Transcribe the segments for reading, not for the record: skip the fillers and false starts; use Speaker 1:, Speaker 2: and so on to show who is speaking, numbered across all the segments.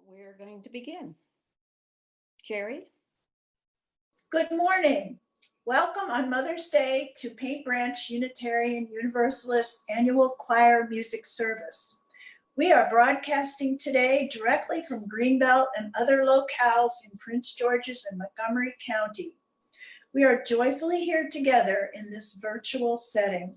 Speaker 1: we're going to begin. Jeri?
Speaker 2: Good morning. Welcome on Mother's Day to Paint Branch Unitarian Universalist Annual Choir Music Service. We are broadcasting today directly from Greenbelt and other locales in Prince George's and Montgomery County. We are joyfully here together in this virtual setting.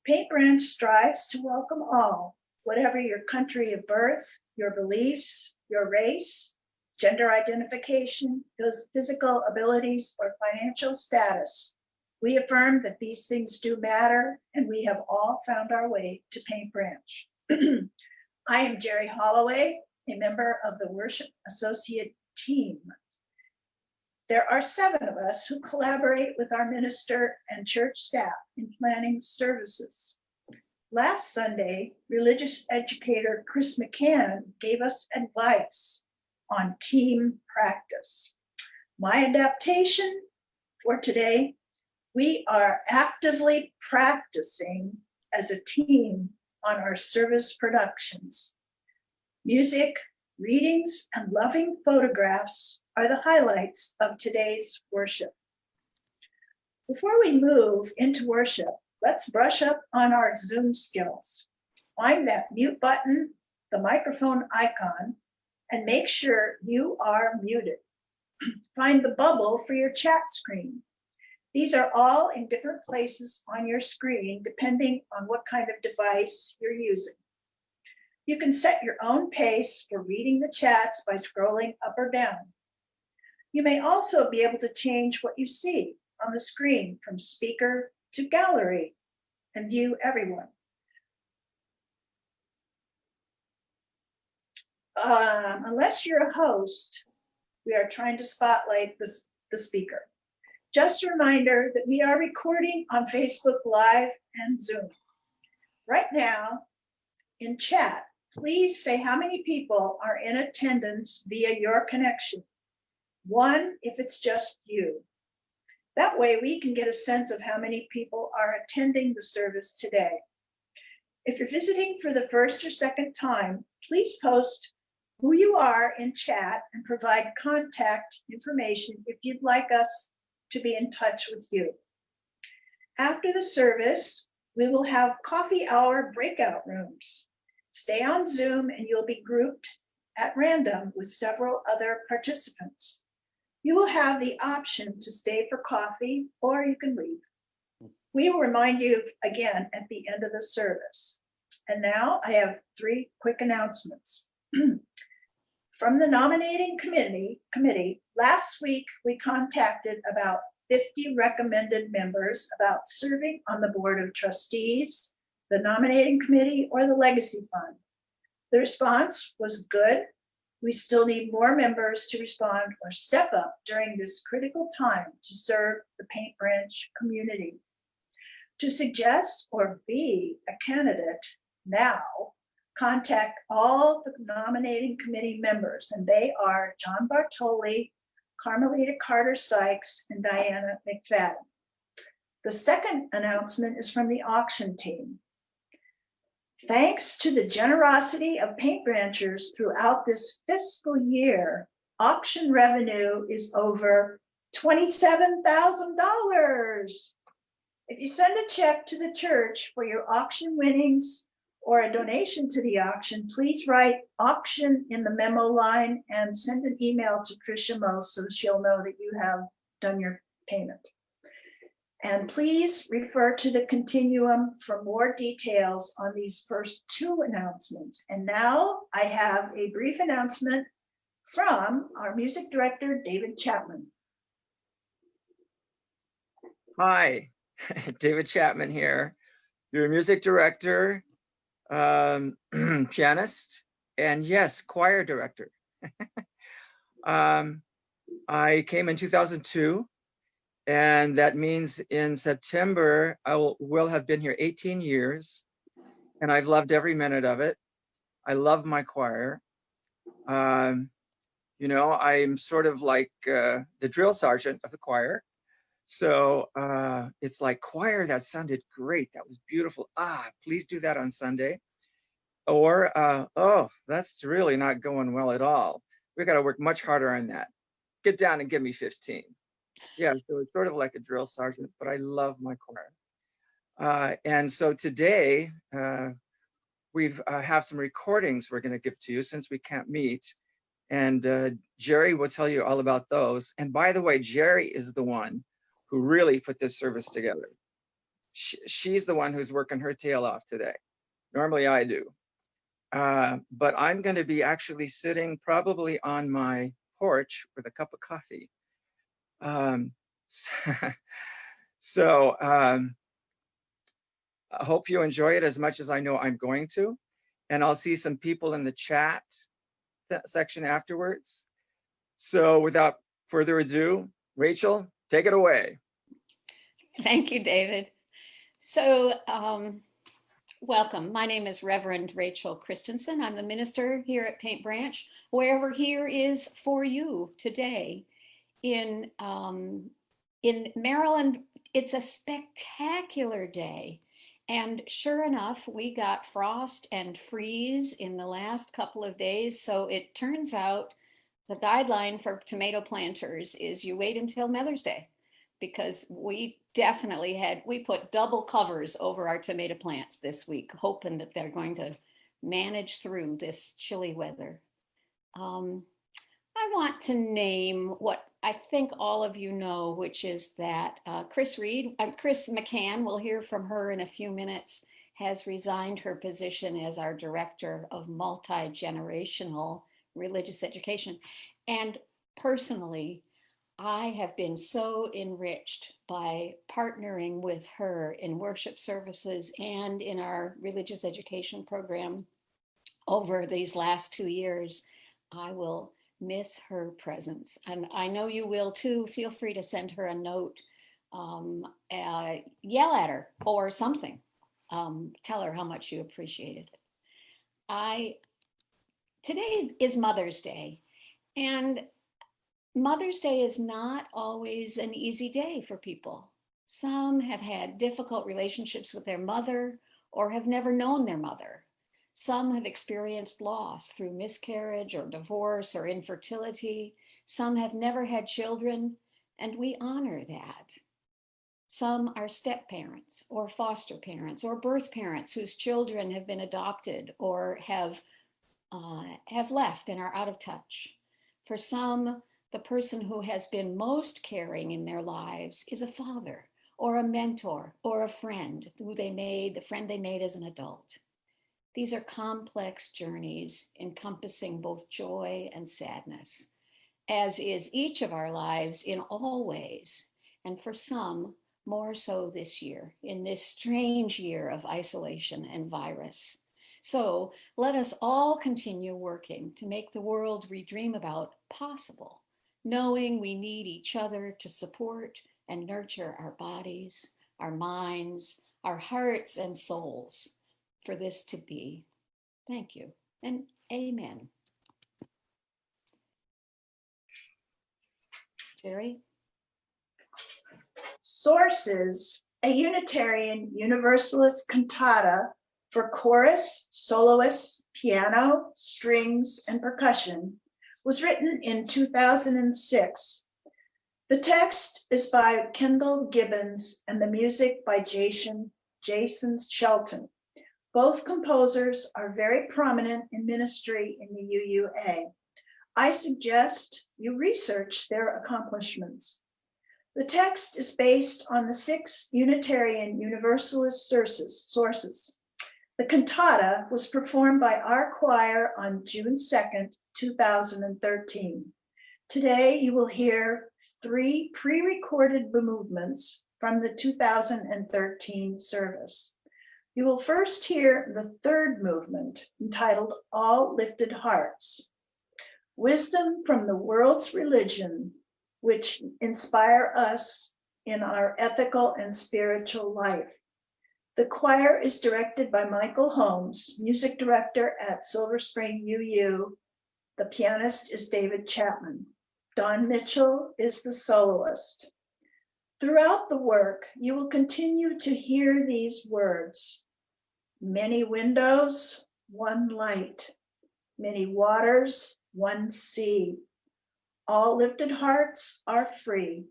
Speaker 2: Paint Branch strives to welcome all, whatever your country of birth, your beliefs, your race, gender identification, physical abilities, or financial status. We affirm that these things do matter, and we have all found our way to Paint Branch. I am Jeri Holloway, a member of the Worship Associate team. There are 7 of us who collaborate with our minister and church staff in planning services. Last Sunday, religious educator Chris McCann gave us advice on team practice. My adaptation for today, we are actively practicing as a team on our service productions. Music, readings, and loving photographs are the highlights of today's worship. Before we move into worship, let's brush up on our Zoom skills. Find that mute button, the microphone icon, and make sure you are muted. Find the bubble for your chat screen. These are all in different places on your screen, depending on what kind of device you're using. You can set your own pace for reading the chats by scrolling up or down. You may also be able to change what you see on the screen from speaker to gallery and view everyone. Unless you're a host, we are trying to spotlight the speaker. Just a reminder that we are recording on Facebook Live and Zoom. Right now, in chat, please say how many people are in attendance via your connection. 1 if it's just you. That way we can get a sense of how many people are attending the service today. If you're visiting for the first or second time, please post who you are in chat and provide contact information if you'd like us to be in touch with you. After the service, we will have coffee hour breakout rooms. Stay on Zoom and you'll be grouped at random with several other participants. You will have the option to stay for coffee or you can leave. We will remind you again at the end of the service. And now I have 3 quick announcements. From the nominating committee, last week we contacted about 50 recommended members about serving on the board of trustees, the nominating committee, or the legacy fund. The response was good. We still need more members to respond or step up during this critical time to serve the Paint Branch community. To suggest or be a candidate now, contact all the nominating committee members, and they are John Bartoli, Carmelita Carter-Sykes, and Diana McFadden. The second announcement is from the auction team. Thanks to the generosity of paint branchers throughout this fiscal year, auction revenue is over $27,000. If you send a check to the church for your auction winnings or a donation to the auction, please write auction in the memo line and send an email to Tricia Moe so she'll know that you have done your payment. And please refer to the continuum for more details on these first 2 announcements. And now I have a brief announcement from our music director, David Chapman.
Speaker 3: Hi, David Chapman here, your music director, pianist, and yes, choir director. I came in 2002. And that means in September, I will have been here 18 years, and I've loved every minute of it. I love my choir. You know, I'm sort of like the drill sergeant of the choir. So it's like, choir, that sounded great. That was beautiful. Please do that on Sunday. Or, oh, that's really not going well at all. We got to work much harder on that. Get down and give me 15. Yeah, so it's sort of like a drill sergeant, but I love my choir. And so today, we've have some recordings we're going to give to you since we can't meet. And Jeri will tell you all about those. And by the way, Jeri is the one who really put this service together. She's the one who's working her tail off today. Normally I do. But I'm going to be actually sitting probably on my porch with a cup of coffee. So I hope you enjoy it as much as I know I'm going to. And I'll see some people in the chat section afterwards. So without further ado, Rachel, take it away.
Speaker 1: Thank you, David. So welcome. My name is Reverend Rachel Christensen. I'm the minister here at Paint Branch. Wherever here is for you today. In Maryland, it's a spectacular day. And sure enough, we got frost and freeze in the last couple of days. So it turns out the guideline for tomato planters is you wait until Mother's Day, because we put double covers over our tomato plants this week, hoping that they're going to manage through this chilly weather. I want to name what I think all of you know, which is that Chris McCann, we'll hear from her in a few minutes, has resigned her position as our director of multi-generational religious education. And personally, I have been so enriched by partnering with her in worship services and in our religious education program over these last 2 years. I will miss her presence. And I know you will too. Feel free to send her a note, yell at her or something. Tell her how much you appreciated it. Today is Mother's Day, and Mother's Day is not always an easy day for people. Some have had difficult relationships with their mother or have never known their mother. Some have experienced loss through miscarriage or divorce or infertility. Some have never had children, and we honor that. Some are step parents or foster parents or birth parents whose children have been adopted or have left and are out of touch. For some, the person who has been most caring in their lives is a father or a mentor or a friend the friend they made as an adult. These are complex journeys encompassing both joy and sadness, as is each of our lives in all ways, and for some, more so this year, in this strange year of isolation and virus. So let us all continue working to make the world we dream about possible, knowing we need each other to support and nurture our bodies, our minds, our hearts and souls for this to be. Thank you and amen. Jeri?
Speaker 2: Sources, a Unitarian Universalist cantata for chorus, soloists, piano, strings, and percussion, was written in 2006. The text is by Kendall Gibbons and the music by Jason Shelton. Both composers are very prominent in ministry in the UUA. I suggest you research their accomplishments. The text is based on the 6 Unitarian Universalist sources. The cantata was performed by our choir on June 2nd, 2013. Today, you will hear 3 pre-recorded movements from the 2013 service. You will first hear the 3rd movement, entitled All Lifted Hearts. Wisdom from the world's religion, which inspire us in our ethical and spiritual life. The choir is directed by Michael Holmes, music director at Silver Spring UU. The pianist is David Chapman. Don Mitchell is the soloist. Throughout the work, you will continue to hear these words: many windows, one light, many waters, one sea. All lifted hearts are free.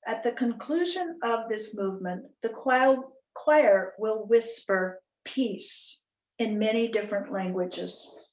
Speaker 2: At the conclusion of this movement, the choir will whisper peace in many different languages.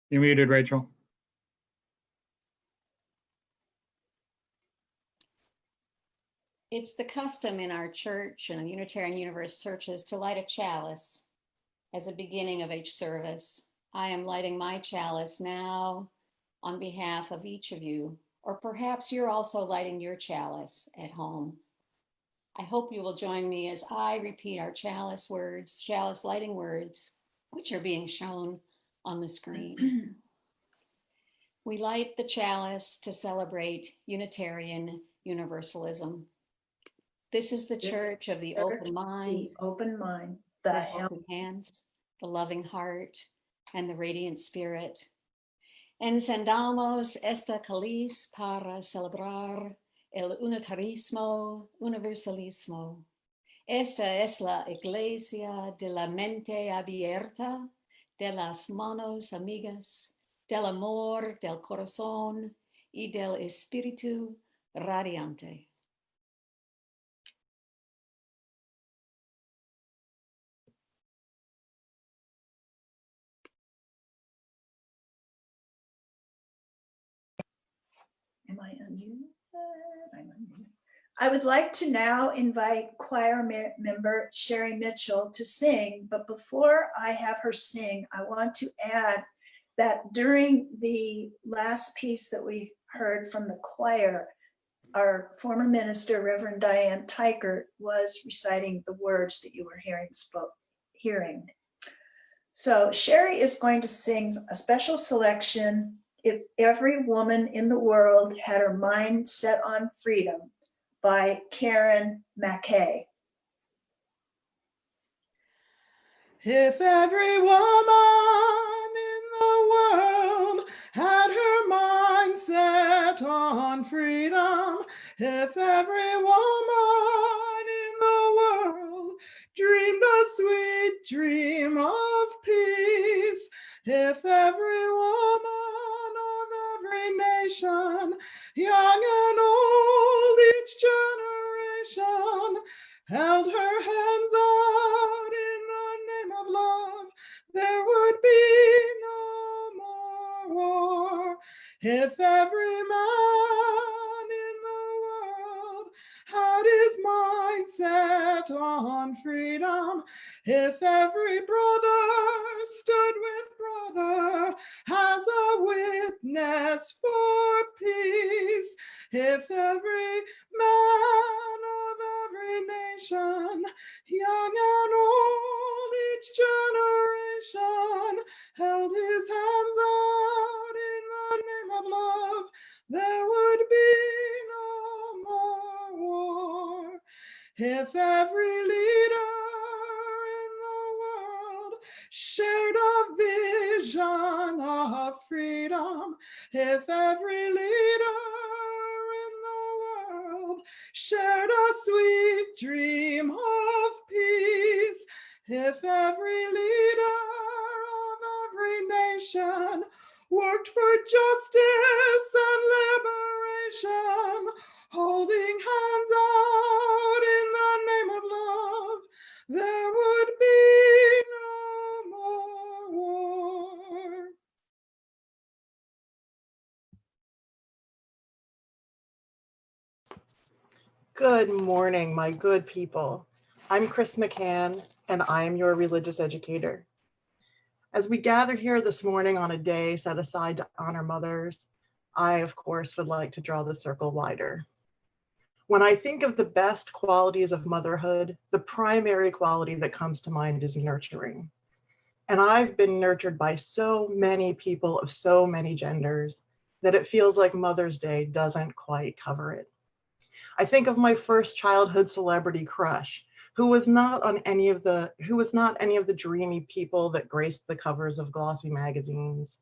Speaker 4: You're muted, Rachel.
Speaker 1: It's the custom in our church and Unitarian Universalist churches to light a chalice as a beginning of each service. I am lighting my chalice now on behalf of each of you, or perhaps you're also lighting your chalice at home. I hope you will join me as I repeat our chalice words, chalice lighting words, which are being shown on the screen. We light the chalice to celebrate Unitarian Universalism. This is the
Speaker 2: This
Speaker 1: church of the
Speaker 2: church
Speaker 1: open mind,
Speaker 2: The open mind,
Speaker 1: the
Speaker 2: the help.
Speaker 1: helping hands, the loving heart, and the radiant spirit. Encendamos esta cáliz para celebrar el unitarismo, universalismo. Esta es la iglesia de la mente abierta, de las manos amigas, del amor, del corazón y del espíritu radiante.
Speaker 2: Am I unmuted? I'm unmuted. I would like to now invite choir member Jeri Mitchell to sing, but before I have her sing, I want to add that during the last piece that we heard from the choir, our former minister, Reverend Diane Teichert, was reciting the words that you were hearing. So Jeri is going to sing a special selection, If Every Woman in the World Had Her Mind Set on Freedom, by Karen McKay.
Speaker 5: If every woman in the world had her mind set on freedom, if every woman in the world dreamed a sweet dream of peace, if every woman of every nation, young and old, each generation, held her hands out in the name of love, there would be no more war. If every man in the world had his mind set on freedom, if every brother stood with brother as a witness for peace, if every man of every nation, young and old, each generation, held his hands out in the name of love, there would be no more war. If every leader in the world shared a vision of freedom, if every leader in the world shared a sweet dream of peace, if every leader of every nation worked for justice and liberation, holding hands out in the name of love, there would be no more war. Good morning, my good people. I'm Chris McCann, and I am your religious educator. As we gather here this morning on a day set aside to honor mothers, I, of course, would like to draw the circle wider. When I think of the best qualities of motherhood, the primary quality that comes to mind is nurturing. And I've been nurtured by so many people of so many genders that it feels like Mother's Day doesn't quite cover it. I think of my first childhood celebrity crush, who was not any of the dreamy people that graced the covers of glossy magazines.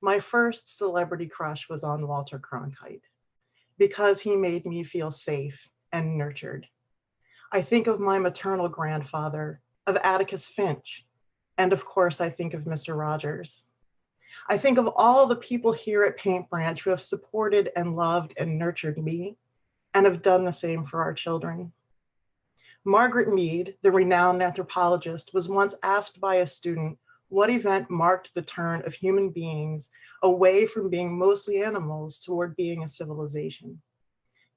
Speaker 5: My first celebrity crush was on Walter Cronkite, because he made me feel safe and nurtured. I think of my maternal grandfather, of Atticus Finch, and of course I think of Mr. Rogers. I think of all the people here at Paint Branch who have supported and loved and nurtured me, and have done the same for our children. Margaret Mead, the renowned anthropologist, was once asked by a student What event marked the turn of human beings away from being mostly animals toward being a civilization?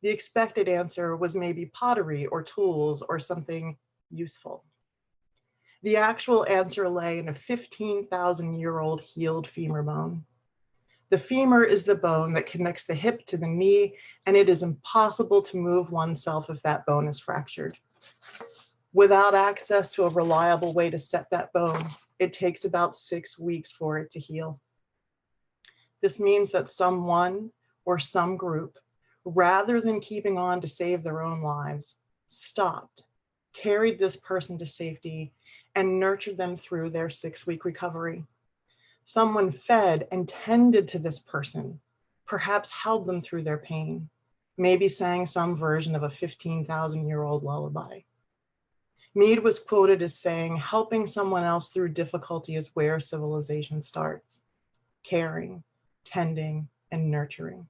Speaker 5: The expected answer was maybe pottery or tools or something useful. The actual answer lay in a 15,000-year-old healed femur bone. The femur is the bone that connects the hip to the knee, and it is impossible to move oneself if that bone is fractured. Without access to a reliable way to set that bone, it takes about 6 weeks for it to heal. This means that someone or some group, rather than keeping on to save their own lives, stopped, carried this person to safety, and nurtured them through their 6-week recovery. Someone fed and tended to this person, perhaps held them through their pain, maybe sang some version of a 15,000-year-old lullaby. Mead was quoted as saying, helping someone else through difficulty is where civilization starts. Caring, tending, and nurturing.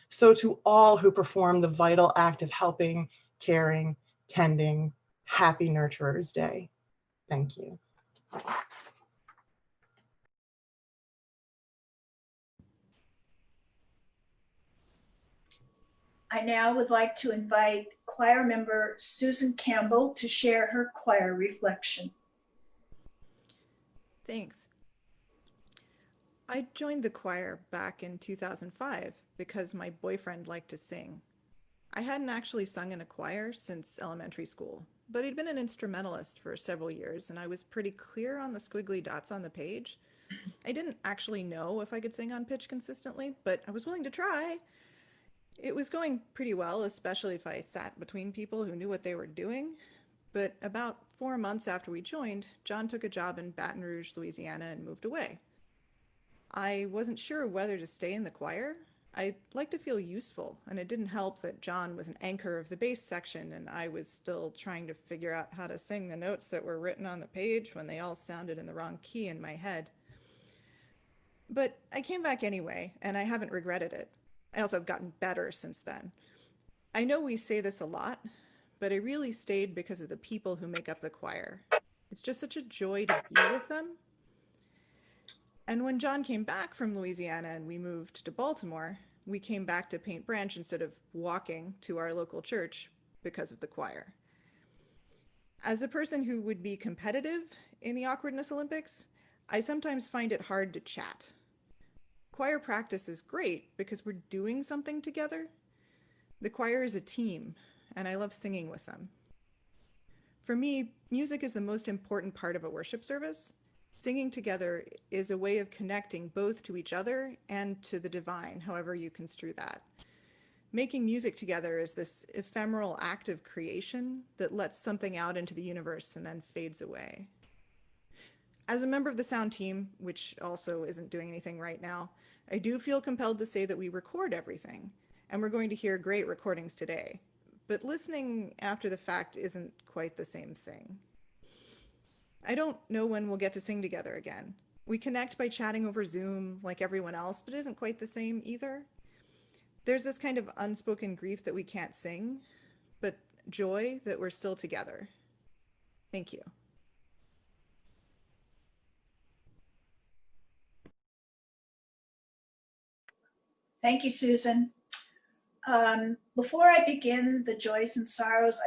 Speaker 5: So to all who perform the vital act of helping, caring, tending, happy Nurturers Day. Thank you.
Speaker 2: I now would like to invite choir member Susan Campbell to share her choir reflection.
Speaker 4: Thanks. I joined the choir back in 2005 because my boyfriend liked to sing. I hadn't actually sung in a choir since elementary school, but he'd been an instrumentalist for several years, and I was pretty clear on the squiggly dots on the page. I didn't actually know if I could sing on pitch consistently, but I was willing to try. It was going pretty well, especially if I sat between people who knew what they were doing. But about 4 months after we joined, John took a job in Baton Rouge, Louisiana, and moved away. I wasn't sure whether to stay in the choir. I liked to feel useful, and it didn't help that John was an anchor of the bass section, and I was still trying to figure out how to sing the notes that were written on the page when they all sounded in the wrong key in my head. But I came back anyway, and I haven't regretted it. I also have gotten better since then. I know we say this a lot, but I really stayed because of the people who make up the choir. It's just such a joy to be with them. And when John came back from Louisiana and we moved to Baltimore, we came back to Paint Branch instead of walking to our local church because of the choir. As a person who would be competitive in the Awkwardness Olympics, I sometimes find it hard to chat. Choir practice is great because we're doing something together. The choir is a team, and I love singing with them. For me, music is the most important part of a worship service. Singing together is a way of connecting both to each other and to the divine, however you construe that. Making music together is this ephemeral act of creation that lets something out into the universe and then fades away. As a member of the sound team, which also isn't doing anything right now, I do feel compelled to say that we record everything, and we're going to hear great recordings today. But listening after the fact isn't quite the same thing. I don't know when we'll get to sing together again. We connect by chatting over Zoom like everyone else, but it isn't quite the same either. There's this kind of unspoken grief that we can't sing, but joy that we're still together. Thank you.
Speaker 2: Thank you, Susan. Before I begin the joys and sorrows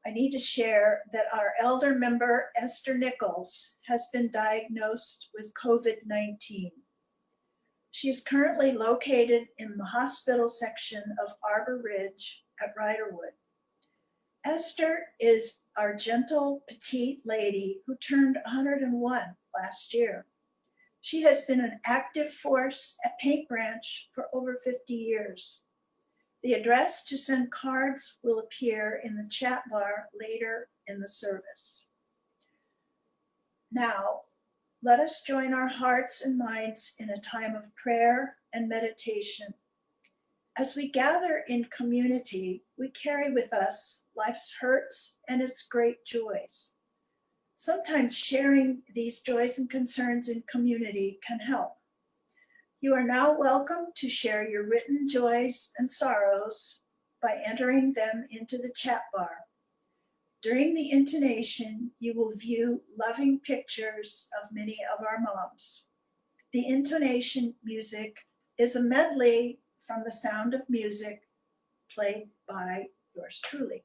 Speaker 2: I need to share that our elder member, Esther Nichols, has been diagnosed with COVID-19. She is currently located in the hospital section of Arbor Ridge at Riderwood. Esther is our gentle, petite lady who turned 101 last year. She has been an active force at Paint Branch for over 50 years. The address to send cards will appear in the chat bar later in the service. Now, let us join our hearts and minds in a time of prayer and meditation. As we gather in community, we carry with us life's hurts and its great joys. Sometimes sharing these joys and concerns in community can help. You are now welcome to share your written joys and sorrows by entering them into the chat bar. During the intonation, you will view loving pictures of many of our moms. The intonation music is a medley from The Sound of Music, played by yours truly.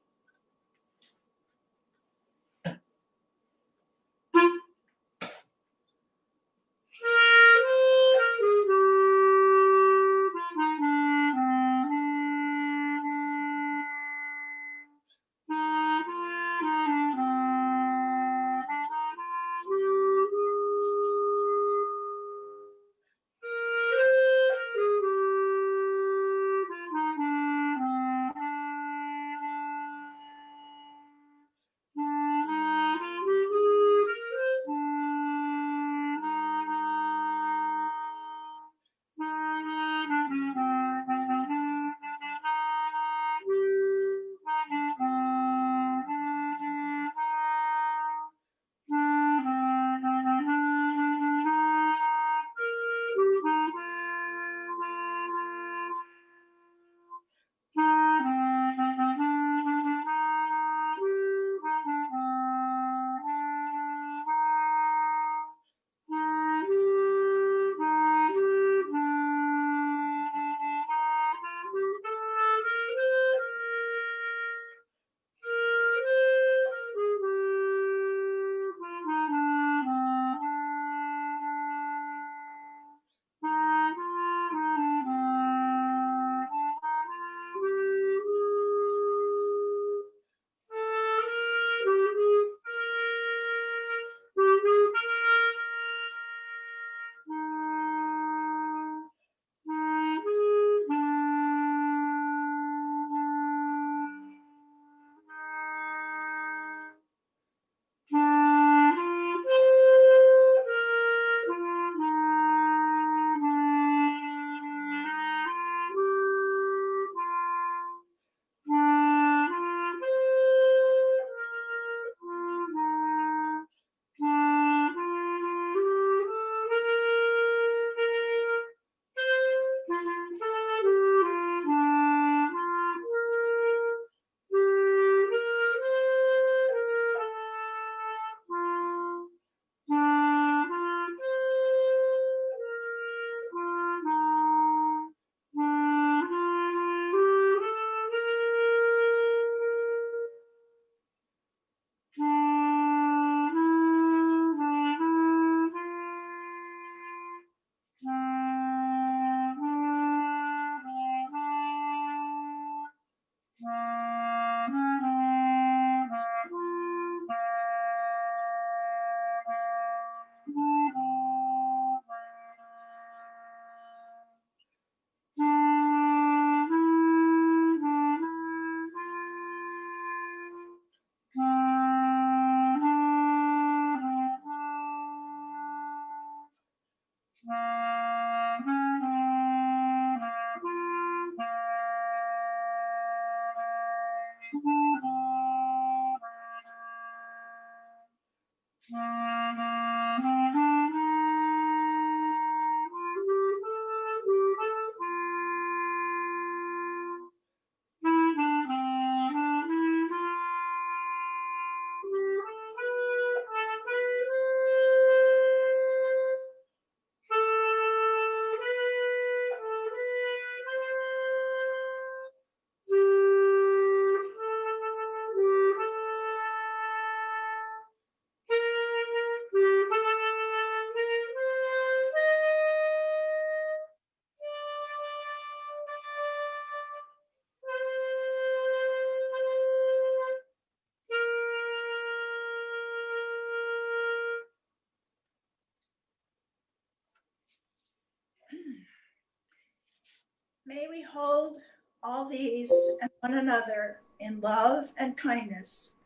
Speaker 2: May we hold all these and one another in love and kindness,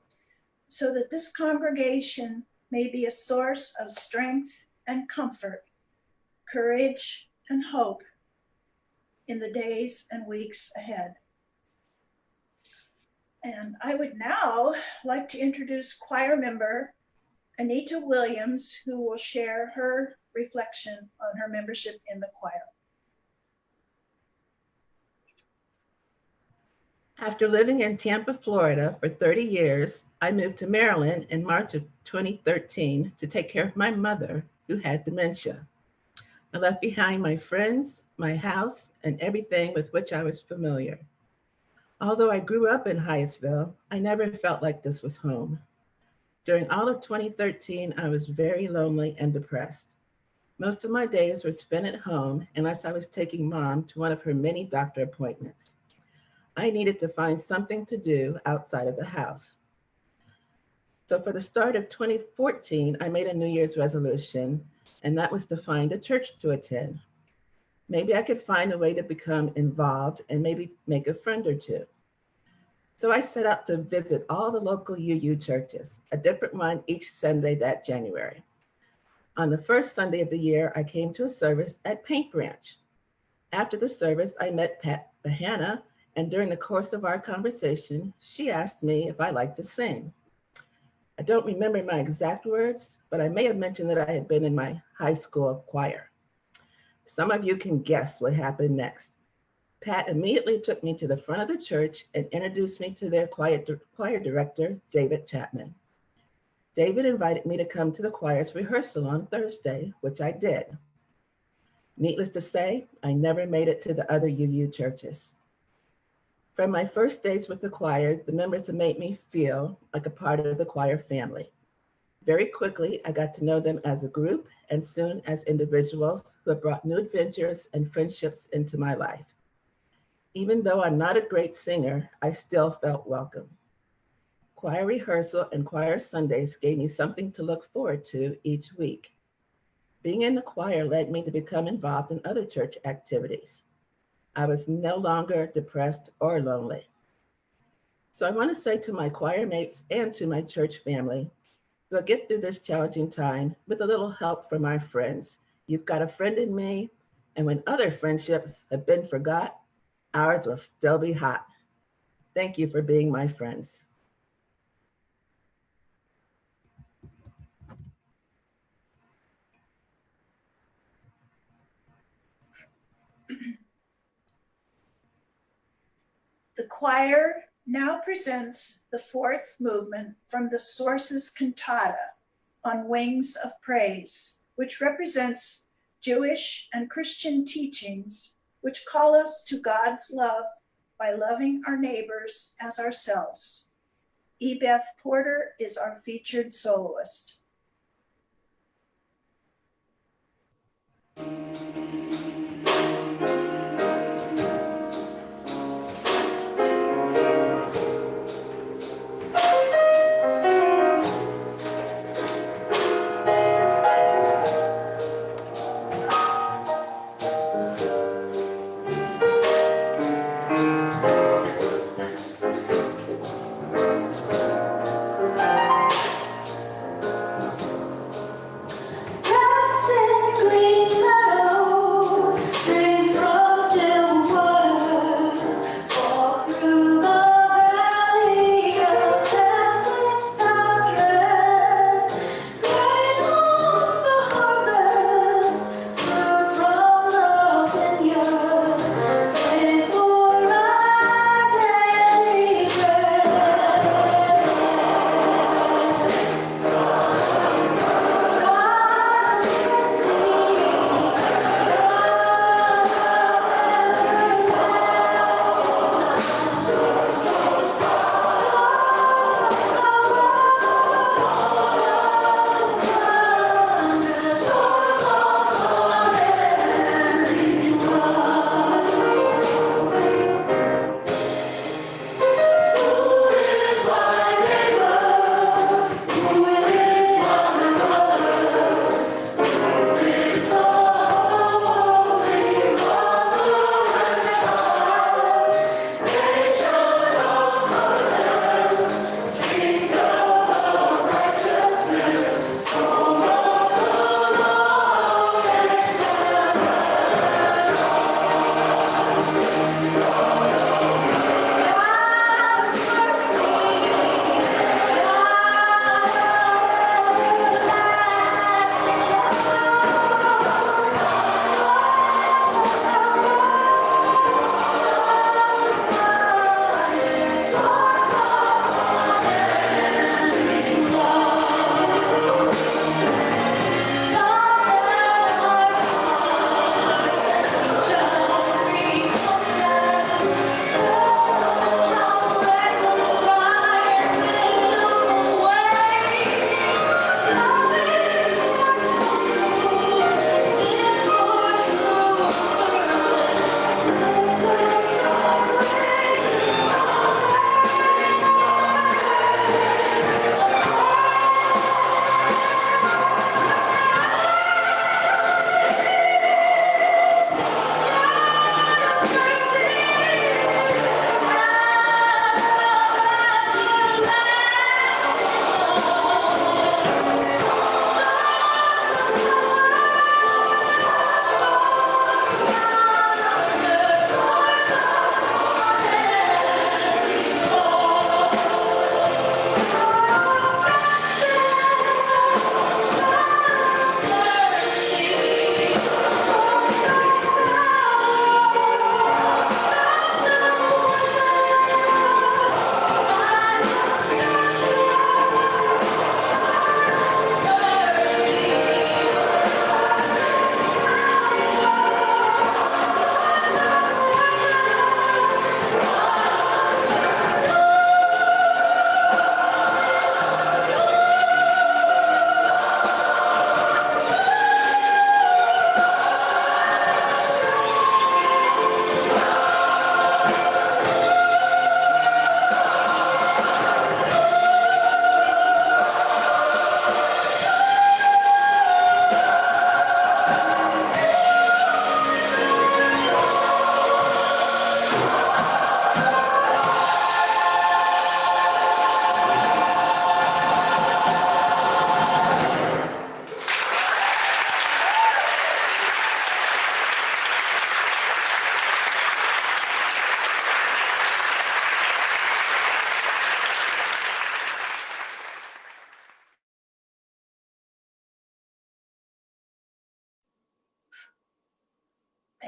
Speaker 2: so that this congregation may be a source of strength and comfort, courage and hope in the days and weeks ahead. And I would now like to introduce choir member Anita Williams, who will share her reflection on her membership in the choir.
Speaker 6: After living in Tampa, Florida for 30 years, I moved to Maryland in March of 2013 to take care of my mother who had dementia. I left behind my friends, my house, and everything with which I was familiar. Although I grew up in Hyattsville, I never felt like this was home. During all of 2013, I was very lonely and depressed. Most of my days were spent at home unless I was taking Mom to one of her many doctor appointments. I needed to find something to do outside of the house. So for the start of 2014, I made a New Year's resolution, and that was to find a church to attend. Maybe I could find a way to become involved and maybe make a friend or two. So I set out to visit all the local UU churches, a different one each Sunday that January. On the first Sunday of the year, I came to a service at Paint Branch. After the service, I met Pat Bahana, and during the course of our conversation, she asked me if I liked to sing. I don't remember my exact words, but I may have mentioned that I had been in my high school choir. Some of you can guess what happened next. Pat immediately took me to the front of the church and introduced me to their choir director, David Chapman. David invited me to come to the choir's rehearsal on Thursday, which I did. Needless to say, I never made it to the other UU churches. From my first days with the choir, the members have made me feel like a part of the choir family. Very quickly, I got to know them as a group and soon as individuals who have brought new adventures and friendships into my life. Even though I'm not a great singer, I still felt welcome. Choir rehearsal and choir Sundays gave me something to look forward to each week. Being in the choir led me to become involved in other church activities. I was no longer depressed or lonely. So I want to say to my choir mates and to my church family, we'll get through this challenging time with a little help from our friends. You've got a friend in me, and when other friendships have been forgot, ours will still be hot. Thank you for being my friends.
Speaker 2: The choir now presents the fourth movement from the Sources Cantata, On Wings of Praise, which represents Jewish and Christian teachings which call us to God's love by loving our neighbors as ourselves. E. Beth Porter is our featured soloist.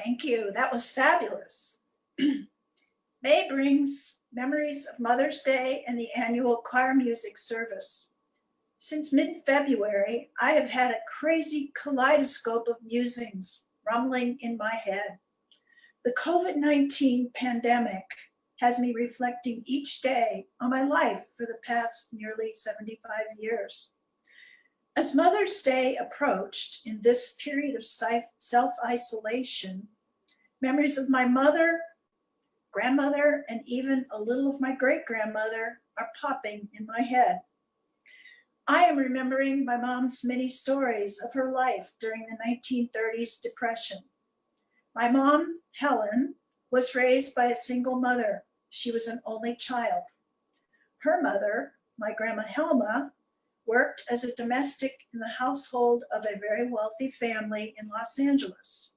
Speaker 2: Thank you. That was fabulous. May brings memories of Mother's Day and the annual choir music service. Since mid-February, I have had a crazy kaleidoscope of musings rumbling in my head. The COVID-19 pandemic has me reflecting each day on my life for the past nearly 75 years. As Mother's Day approached in this period of self-isolation, memories of my mother, grandmother, and even a little of my great-grandmother are popping in my head. I am remembering my mom's many stories of her life during the 1930s Depression. My mom, Helen, was raised by a single mother. She was an only child. Her mother, my grandma Helma, worked as a domestic in the household of a very wealthy family in Los Angeles.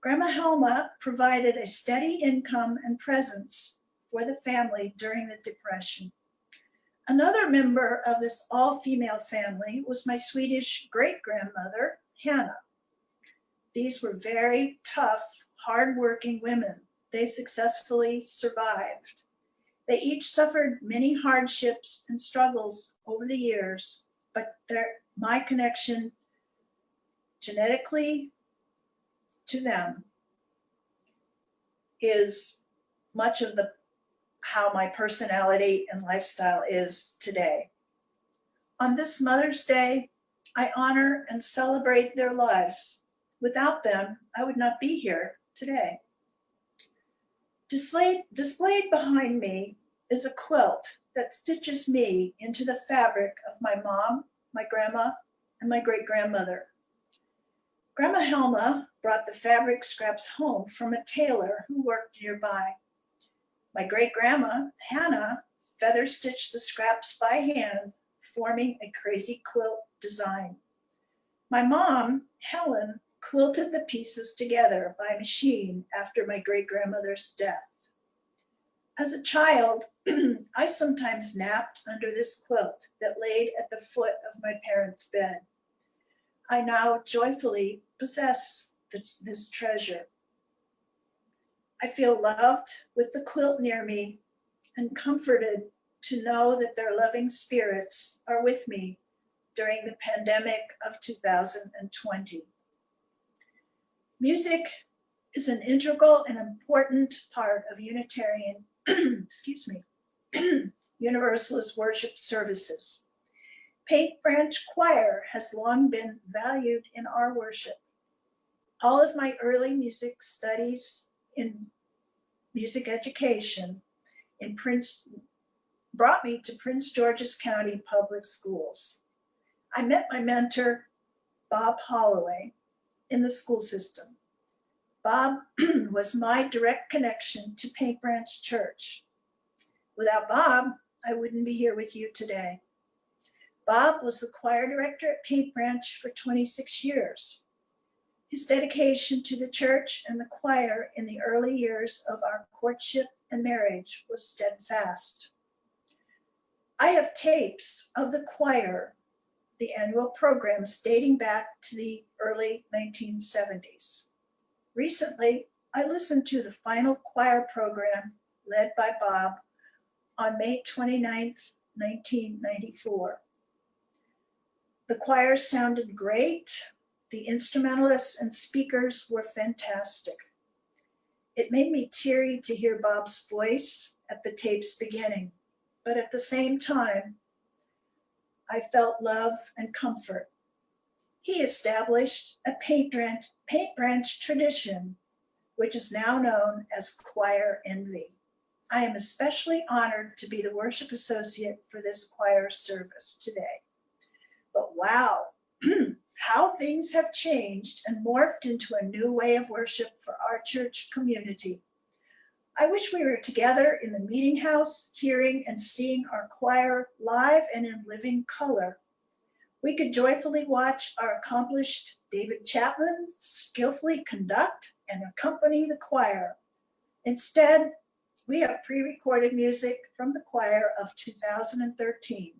Speaker 2: Grandma Helma provided a steady income and presence for the family during the Depression. Another member of this all-female family was my Swedish great-grandmother, Hannah. These were very tough, hard-working women. They successfully survived. They each suffered many hardships and struggles over the years, but my connection genetically to them is much of how my personality and lifestyle is today. On this Mother's Day, I honor and celebrate their lives. Without them, I would not be here today. Displayed behind me is a quilt that stitches me into the fabric of my mom, my grandma, and my great-grandmother. Grandma Helma brought the fabric scraps home from a tailor who worked nearby. My great-grandma, Hannah, feather stitched the scraps by hand, forming a crazy quilt design. My mom, Helen, quilted the pieces together by machine after my great-grandmother's death. As a child, I sometimes napped under this quilt that laid at the foot of my parents' bed. I now joyfully possess this treasure. I feel loved with the quilt near me and comforted to know that their loving spirits are with me during the pandemic of 2020. Music is an integral and important part of Unitarian, Universalist worship services. Paint Branch Choir has long been valued in our worship. All of my early music studies in music education brought me to Prince George's County Public Schools. I met my mentor, Bob Holloway, in the school system. Bob was my direct connection to Paint Branch Church. Without Bob, I wouldn't be here with you today. Bob was the choir director at Paint Branch for 26 years. His dedication to the church and the choir in the early years of our courtship and marriage was steadfast. I have tapes of the choir, the annual programs dating back to the early 1970s. Recently, I listened to the final choir program led by Bob on May 29th, 1994. The choir sounded great. The instrumentalists and speakers were fantastic. It made me teary to hear Bob's voice at the tape's beginning, but at the same time, I felt love and comfort. He established a Paint Branch tradition, which is now known as Choir Envy. I am especially honored to be the worship associate for this choir service today. But wow, how things have changed and morphed into a new way of worship for our church community. I wish we were together in the meeting house, hearing and seeing our choir live and in living color. We could joyfully watch our accomplished David Chapman skillfully conduct and accompany the choir. Instead, we have pre-recorded music from the choir of 2013.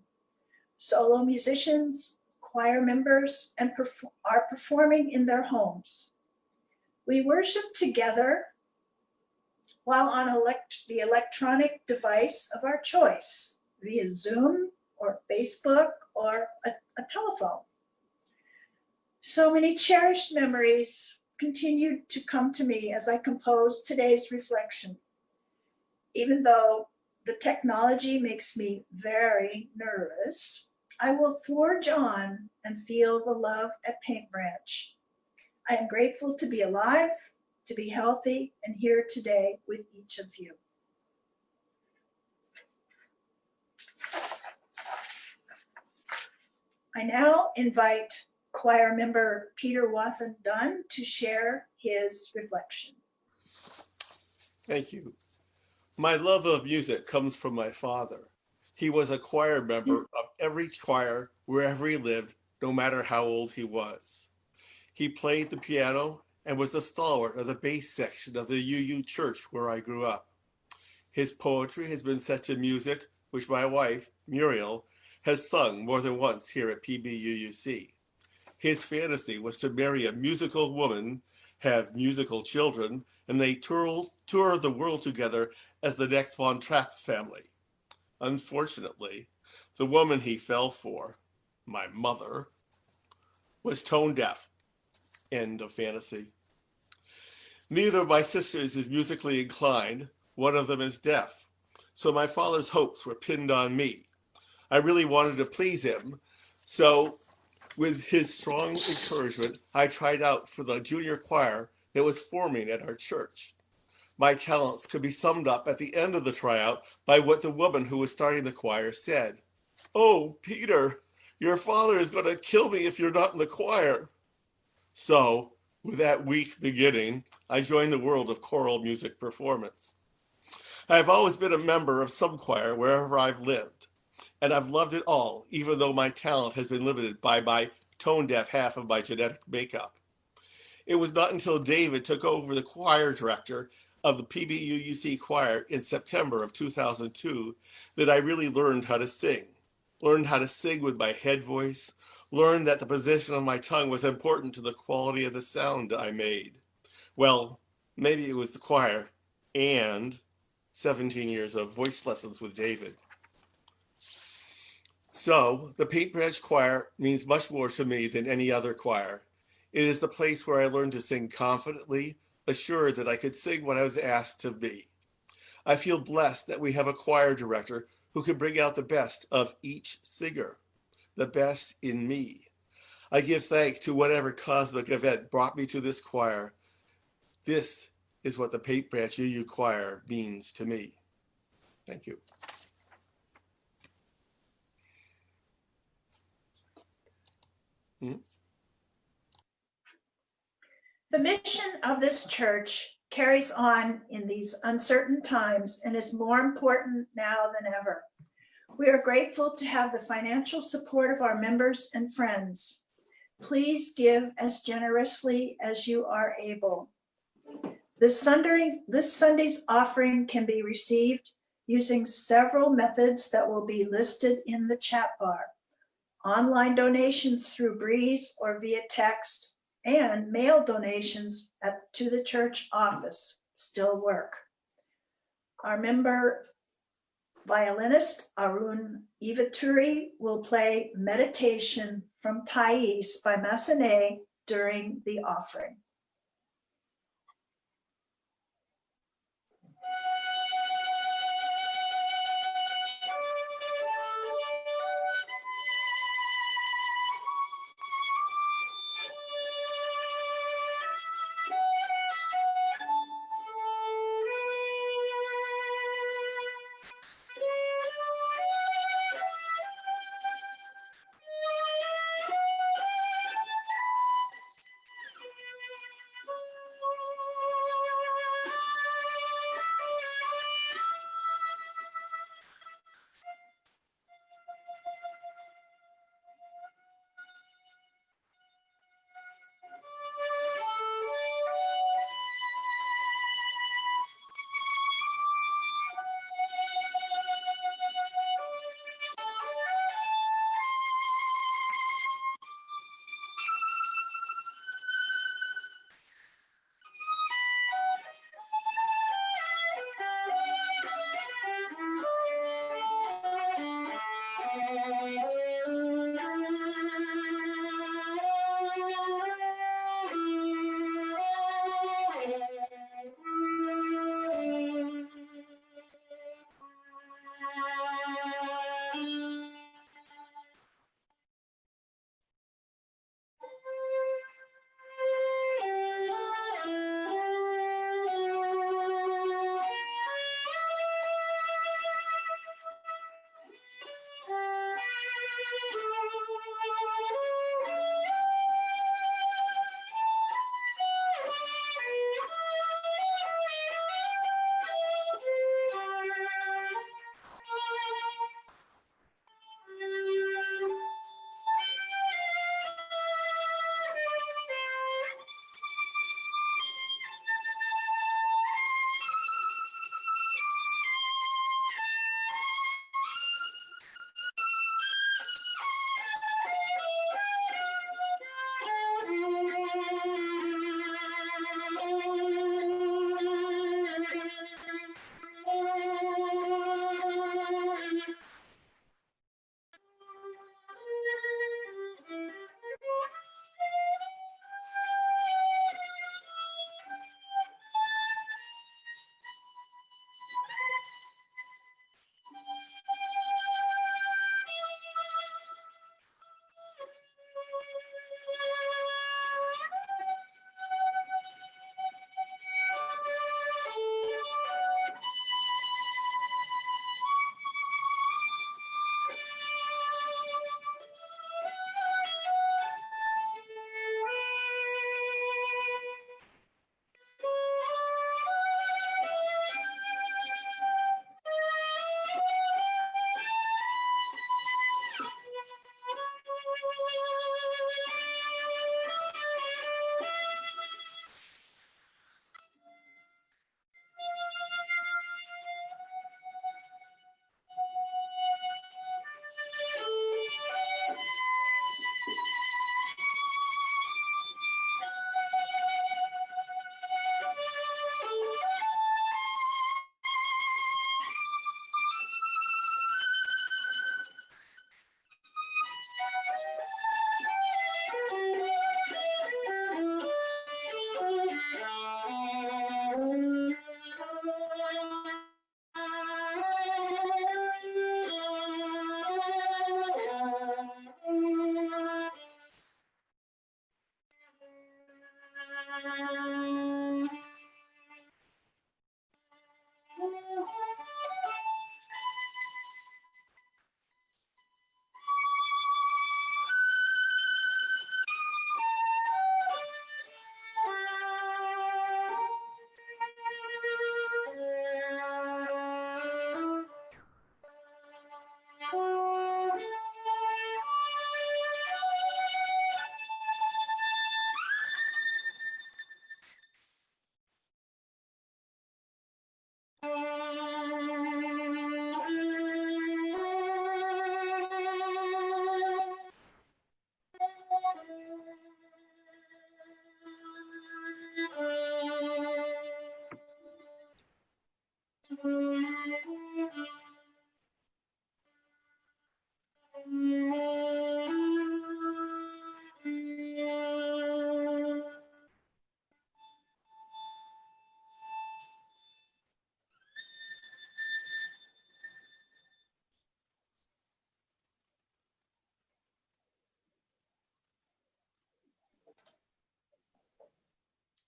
Speaker 2: Solo musicians, choir members, are performing in their homes. We worship together while on the electronic device of our choice, via Zoom or Facebook or a telephone. So many cherished memories continued to come to me as I composed today's reflection. Even though the technology makes me very nervous, I will forge on and feel the love at Paint Branch. I am grateful to be alive, to be healthy, and here today with each of you. I now invite choir member Peter Wathen Dunn to share his reflection.
Speaker 7: Thank you. My love of music comes from my father. He was a choir member of every choir wherever he lived, no matter how old he was. He played the piano and was the stalwart of the bass section of the UU church where I grew up. His poetry has been set to music, which my wife, Muriel, has sung more than once here at PBUUC. His fantasy was to marry a musical woman, have musical children, and they tour the world together as the next Von Trapp family. Unfortunately, the woman he fell for, my mother, was tone deaf. End of fantasy. Neither of my sisters is musically inclined. One of them is deaf. So my father's hopes were pinned on me. I really wanted to please him. So with his strong encouragement, I tried out for the junior choir that was forming at our church. My talents could be summed up at the end of the tryout by what the woman who was starting the choir said. "Oh, Peter, your father is going to kill me if you're not in the choir." So, with that weak beginning, I joined the world of choral music performance. I have always been a member of some choir wherever I've lived, and I've loved it all, even though my talent has been limited by my tone-deaf half of my genetic makeup. It was not until David took over the choir director of the PBUUC choir in September of 2002 that I really learned how to sing with my head voice, learned that the position of my tongue was important to the quality of the sound I made. Well, maybe it was the choir and 17 years of voice lessons with David. So, the Paint Branch Choir means much more to me than any other choir. It is the place where I learned to sing confidently, assured that I could sing what I was asked to be. I feel blessed that we have a choir director who can bring out the best of each singer, the best in me. I give thanks to whatever cosmic event brought me to this choir. This is what the Paint Branch UU Choir means to me. Thank you.
Speaker 2: The mission of this church carries on in these uncertain times and is more important now than ever. We are grateful to have the financial support of our members and friends. Please give as generously as you are able. This Sunday's offering can be received using several methods that will be listed in the chat bar. Online donations through Breeze or via text, and mail donations to the church office still work. Our member violinist Arun Ivaturi will play Meditation from Thais by Massenet during the offering.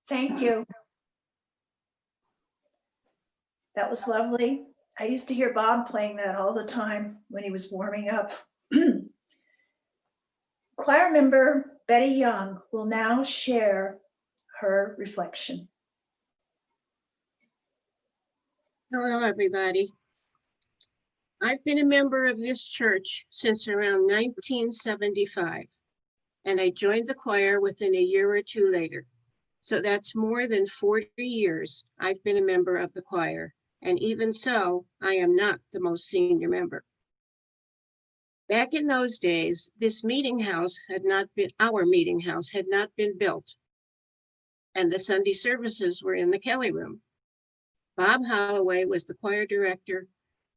Speaker 2: Thank you. That was lovely. I used to hear Bob playing that all the time when he was warming up. Choir member Betty Young will now share her reflection.
Speaker 8: Hello, everybody. I've been a member of this church since around 1975, and I joined the choir within a year or two later. So that's more than 40 years I've been a member of the choir, and even so, I am not the most senior member. Back in those days, our meeting house had not been built, and the Sunday services were in the Kelly room. Bob Holloway was the choir director,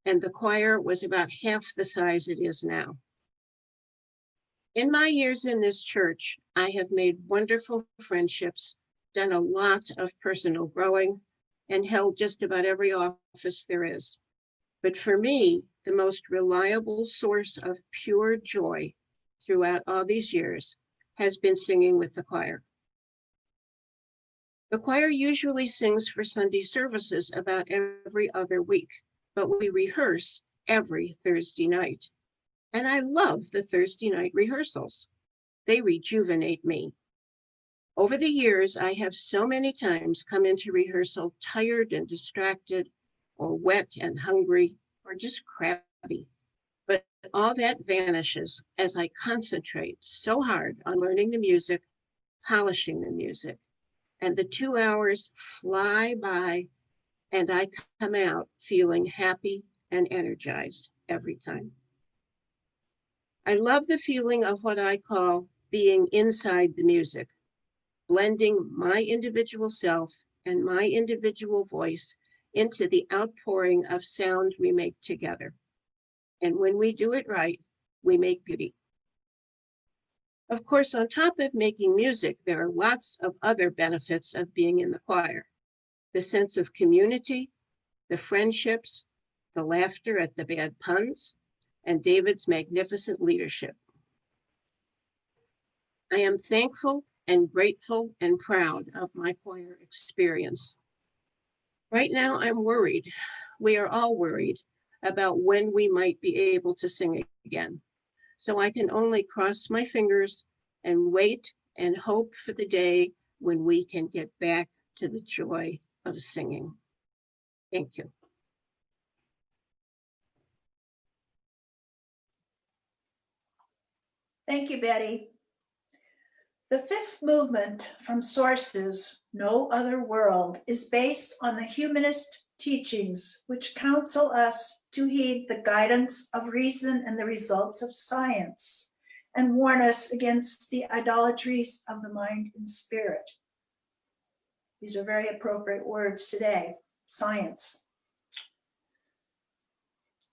Speaker 8: and the choir was about half the size it is now. In my years in this church, I have made wonderful friendships, done a lot of personal growing, and held just about every office there is. But for me, the most reliable source of pure joy throughout all these years has been singing with the choir. The choir usually sings for Sunday services about every other week, but we rehearse every Thursday night. And I love the Thursday night rehearsals. They rejuvenate me. Over the years, I have so many times come into rehearsal tired and distracted, or wet and hungry, or just crabby. But all that vanishes as I concentrate so hard on learning the music, polishing the music, and the 2 hours fly by, and I come out feeling happy and energized every time. I love the feeling of what I call being inside the music, blending my individual self and my individual voice into the outpouring of sound we make together. And when we do it right, we make beauty. Of course, on top of making music, there are lots of other benefits of being in the choir. The sense of community, the friendships, the laughter at the bad puns, and David's magnificent leadership. I am thankful and grateful and proud of my choir experience. Right now, I'm worried. We are all worried about when we might be able to sing again. So I can only cross my fingers and wait and hope for the day when we can get back to the joy of singing. Thank you.
Speaker 2: Thank you, Betty. The fifth movement from Sources, No Other World, is based on the humanist teachings, which counsel us to heed the guidance of reason and the results of science, and warn us against the idolatries of the mind and spirit. These are very appropriate words today, science.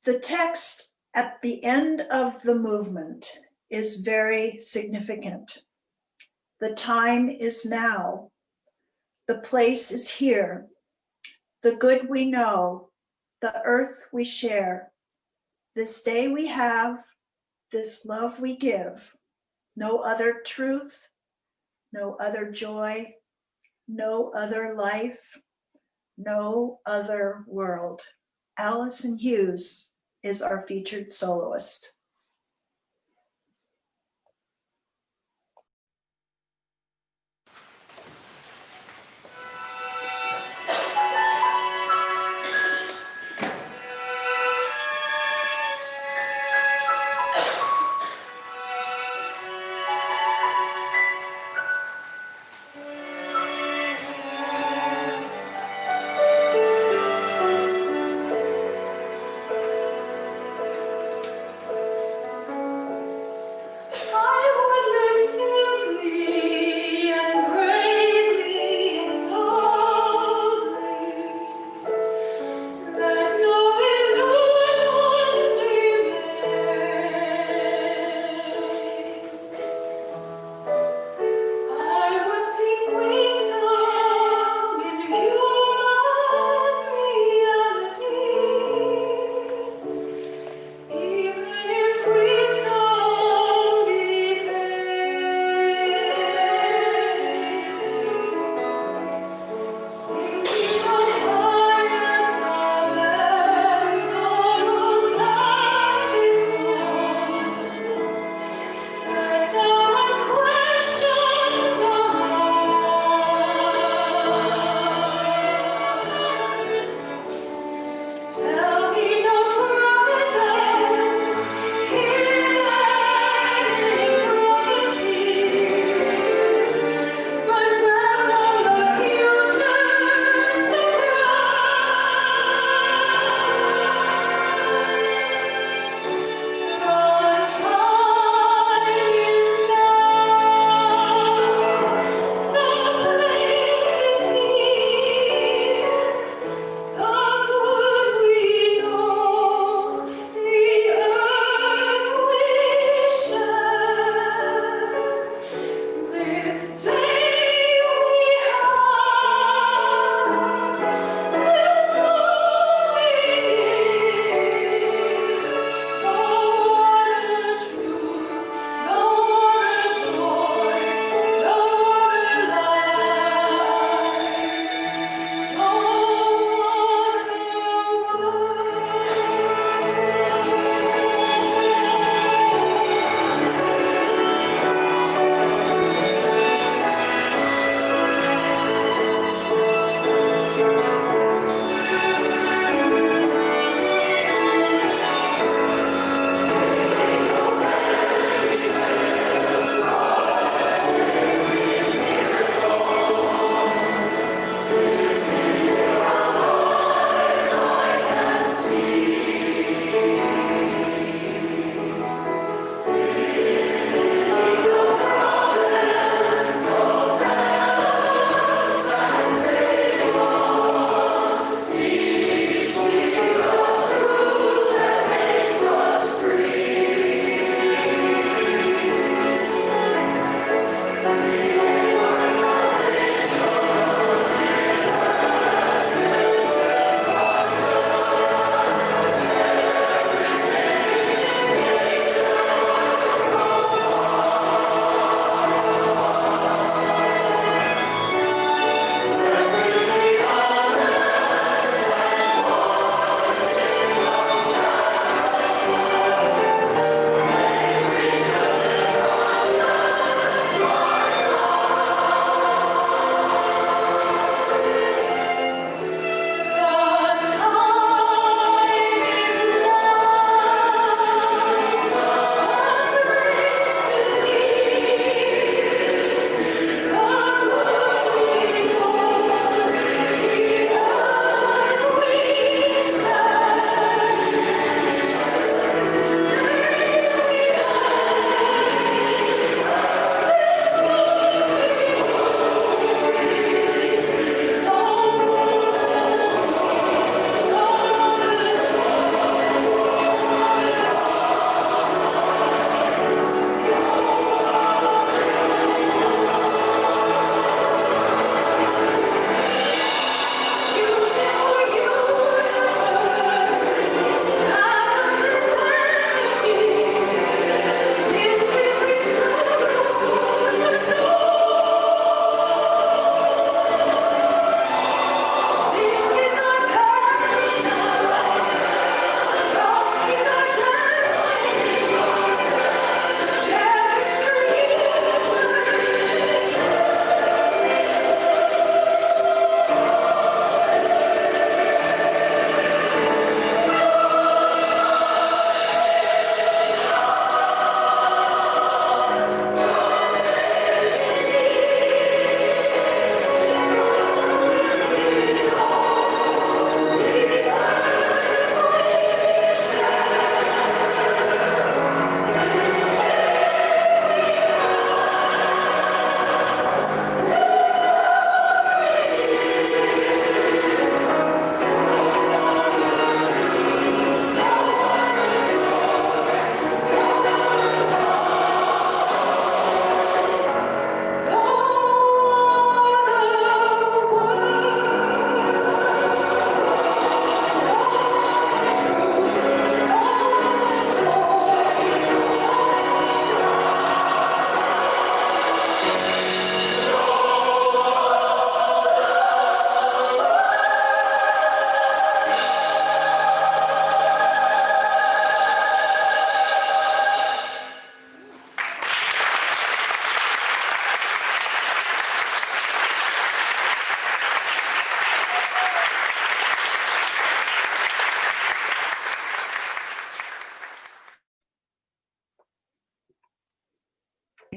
Speaker 2: The text at the end of the movement is very significant. The time is now. The place is here. The good we know, the earth we share. This day we have, this love we give. No other truth, no other joy, no other life, no other world. Allison Hughes is our featured soloist.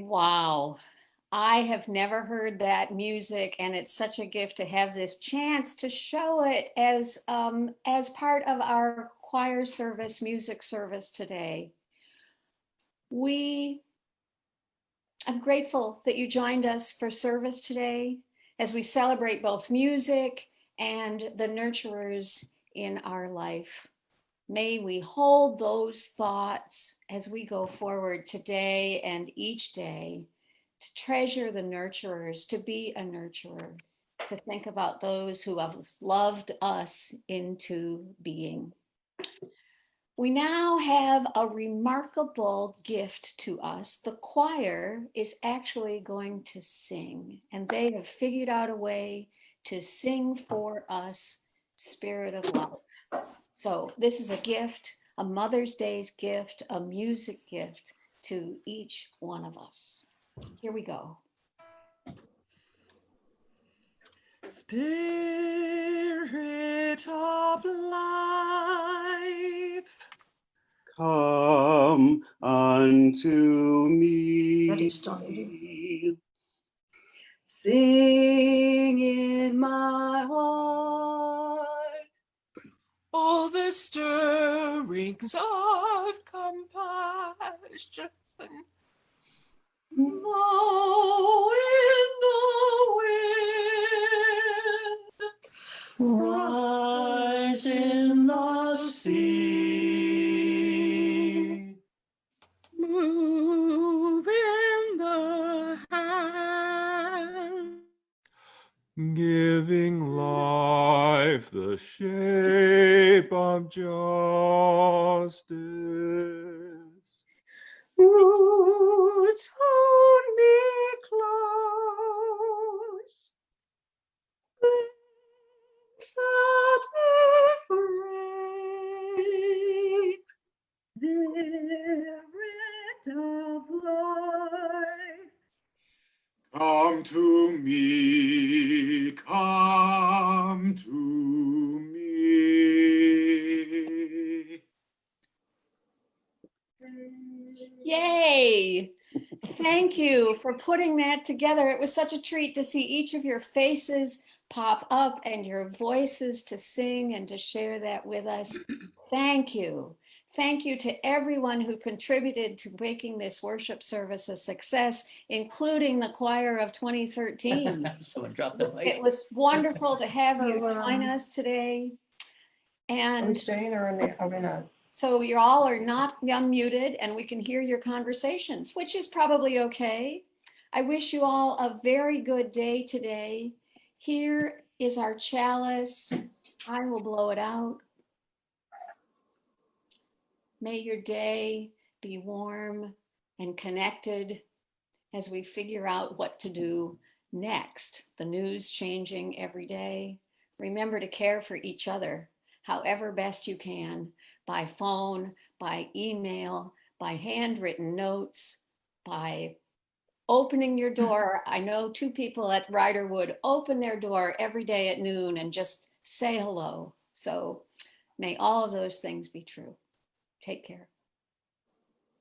Speaker 1: Wow. I have never heard that music, and it's such a gift to have this chance to show it as part of our choir service, music service today. I'm grateful that you joined us for service today as we celebrate both music and the nurturers in our life. May we hold those thoughts as we go forward today and each day, to treasure the nurturers, to be a nurturer, to think about those who have loved us into being. We now have a remarkable gift to us. The choir is actually going to sing, and they have figured out a way to sing for us, Spirit of Love. So this is a gift, a Mother's Day's gift, a music gift to each one of us. Here we go.
Speaker 9: Spirit of life,
Speaker 10: come unto me.
Speaker 2: That is started.
Speaker 1: Sing in my heart.
Speaker 9: all the stirrings of compassion.
Speaker 1: Blow in the wind.
Speaker 9: Rise in the sea.
Speaker 6: Move in the hand.
Speaker 9: Giving life the shape of justice.
Speaker 1: Roots hold me close. Set me free. Spirit of life.
Speaker 9: Come to me, come to me.
Speaker 1: Yay! Thank you for putting that together. It was such a treat to see each of your faces pop up and your voices to sing and to share that with us. Thank you. Thank you to everyone who contributed to making this worship service a success, including the choir of 2013.
Speaker 11: Someone dropped the mic.
Speaker 1: It was wonderful to have you
Speaker 2: So,
Speaker 1: join us today.
Speaker 2: Are we
Speaker 1: And
Speaker 2: staying or are we not?
Speaker 1: so you all are not unmuted and we can hear your conversations, which is probably okay. I wish you all a very good day today. Here is our chalice. I will blow it out. May your day be warm and connected as we figure out what to do next. The news changing every day. Remember to care for each other, however best you can, by phone, by email, by handwritten notes, by opening your door. I know 2 people at Riderwood open their door every day at noon and just say hello. So may all of those things be true. Take care.